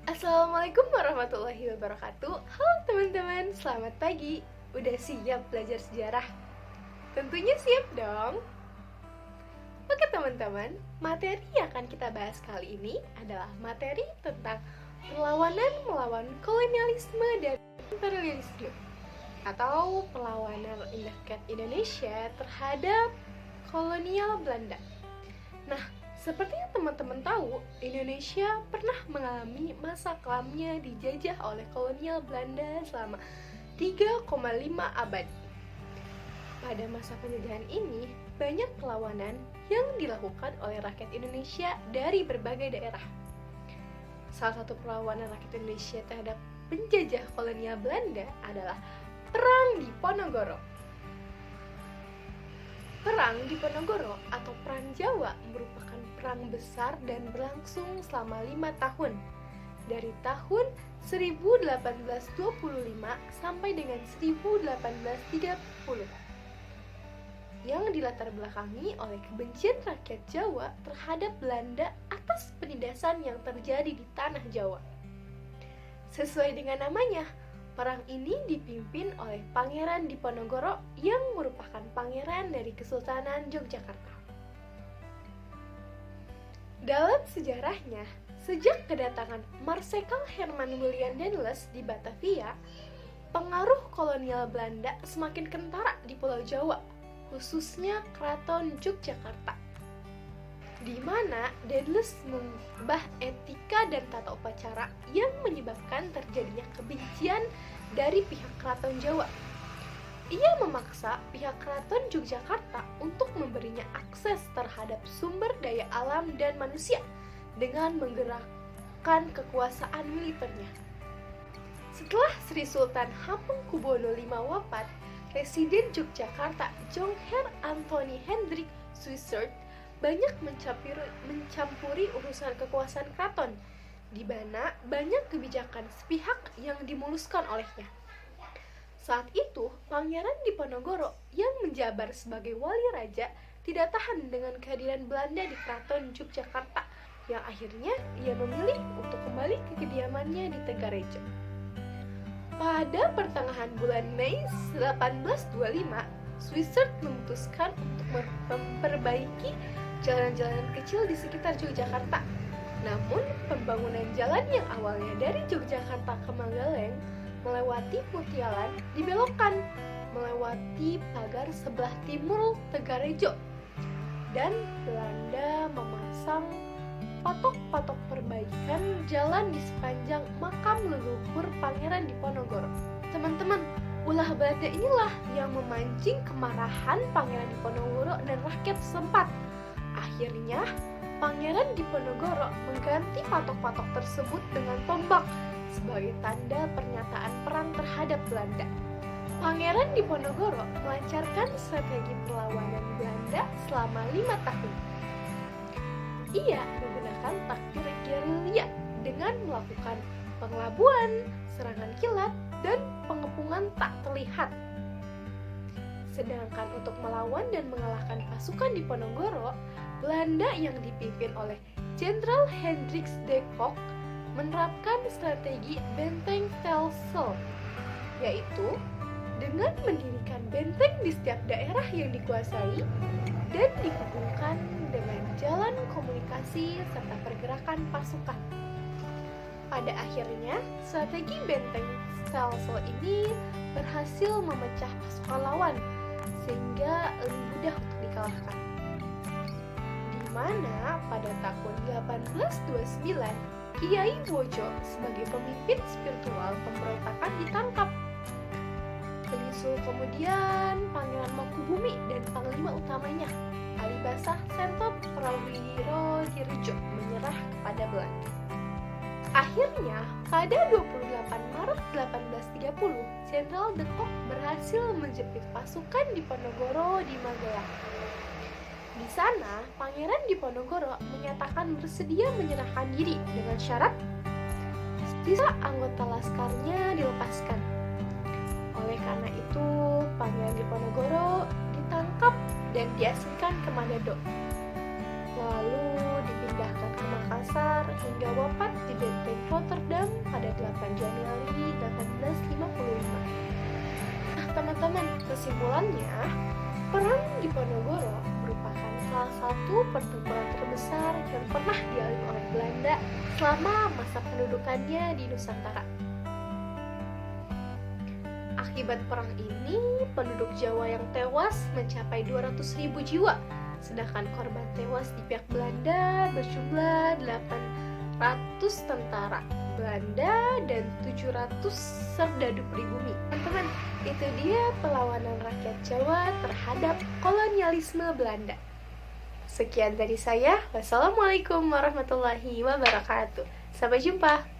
Assalamualaikum warahmatullahi wabarakatuh. Halo teman-teman, selamat pagi. Udah siap belajar sejarah? Tentunya siap dong. Oke teman-teman, materi yang akan kita bahas kali ini adalah materi tentang perlawanan melawan kolonialisme dan imperialisme, atau perlawanan rakyat Indonesia terhadap kolonial Belanda. Nah, seperti yang teman-teman tahu, Indonesia pernah mengalami masa kelamnya dijajah oleh kolonial Belanda selama 3,5 abad. Pada masa penjajahan ini, banyak perlawanan yang dilakukan oleh rakyat Indonesia dari berbagai daerah. Salah satu perlawanan rakyat Indonesia terhadap penjajah kolonial Belanda adalah Perang Diponegoro. Perang Diponegoro atau Perang Jawa merupakan perang besar dan berlangsung selama 5 tahun, dari tahun 1825 sampai dengan 1830, yang dilatar belakangi oleh kebencian rakyat Jawa terhadap Belanda atas penindasan yang terjadi di tanah Jawa. Sesuai dengan namanya, perang ini dipimpin oleh Pangeran Diponegoro yang merupakan pangeran dari Kesultanan Yogyakarta. Dalam sejarahnya, sejak kedatangan Marsekal Herman William Daendels di Batavia, pengaruh kolonial Belanda semakin kentara di Pulau Jawa, khususnya Keraton Yogyakarta, di mana Daendels mengubah etika dan tata upacara yang menyebabkan terjadinya kebencian dari pihak Keraton Jawa. Ia memaksa pihak Keraton Yogyakarta untuk memberinya akses terhadap sumber daya alam dan manusia dengan menggerakkan kekuasaan militernya. Setelah Sri Sultan Hamengkubuwono V wafat, Presiden Yogyakarta Jongher Anthony Hendrik Swissert banyak mencampuri urusan kekuasaan keraton, di mana banyak kebijakan sepihak yang dimuluskan olehnya. Saat itu, Pangeran Diponegoro yang menjabar sebagai wali raja tidak tahan dengan kehadiran Belanda di Keraton Yogyakarta, yang akhirnya ia memilih untuk kembali ke kediamannya di Tegarejo. Pada pertengahan bulan Mei 1825, Swissert memutuskan untuk memperbaiki jalan-jalan kecil di sekitar Yogyakarta. Namun, pembangunan jalan yang awalnya dari Yogyakarta ke Magaleng melewati Mutialan dibelokkan melewati pagar sebelah timur Tegarejo, dan Belanda memasang patok-patok perbaikan jalan di sepanjang makam leluhur Pangeran Diponegoro. Teman-teman, ulah Belanda inilah yang memancing kemarahan Pangeran Diponegoro dan rakyat setempat. Akhirnya, Pangeran Diponegoro mengganti patok-patok tersebut dengan tombak sebagai tanda pernyataan perang terhadap Belanda. Pangeran Diponegoro melancarkan strategi perlawanan Belanda selama 5 tahun. Ia menggunakan taktik gerilya dengan melakukan pengelabuan, serangan kilat, dan pengepungan tak terlihat. Sedangkan untuk melawan dan mengalahkan pasukan Diponegoro, Belanda yang dipimpin oleh Jenderal Hendrik de Kock menerapkan strategi benteng stelsel, yaitu dengan mendirikan benteng di setiap daerah yang dikuasai dan dihubungkan dengan jalan komunikasi serta pergerakan pasukan. Pada akhirnya, strategi benteng stelsel ini berhasil memecah pasukan lawan sehingga lebih mudah untuk dikalahkan. Di mana pada tahun 1829, Kiai Bojo sebagai pemimpin spiritual pemberontakan ditangkap. Menyusul kemudian Pangeran Mangkubumi dan panglima utamanya, Alibasah Sento Prawiro Dirjo, menyerah kepada Belanda. Akhirnya, pada 28 Maret 1830, Jenderal de Kock berhasil menjepit pasukan Diponegoro di Magelang. Di sana, Pangeran Diponegoro menyatakan bersedia menyerahkan diri dengan syarat sisa anggota laskarnya dilepaskan. Oleh karena itu, Pangeran Diponegoro ditangkap dan diasingkan ke Manado, lalu dipindahkan ke Makassar hingga wafat di benteng Rotterdam pada 8 Januari 1855. Nah teman-teman, kesimpulannya, Perang Diponegoro merupakan salah satu pertempuran terbesar yang pernah dialami oleh Belanda selama masa pendudukannya di Nusantara. Akibat perang ini, penduduk Jawa yang tewas mencapai 200.000 jiwa, sedangkan korban tewas di pihak Belanda berjumlah 800 tentara Belanda dan 700 serdadu pribumi. Teman-teman, itu dia perlawanan rakyat Jawa terhadap kolonialisme Belanda. Sekian dari saya. Wassalamualaikum warahmatullahi wabarakatuh. Sampai jumpa.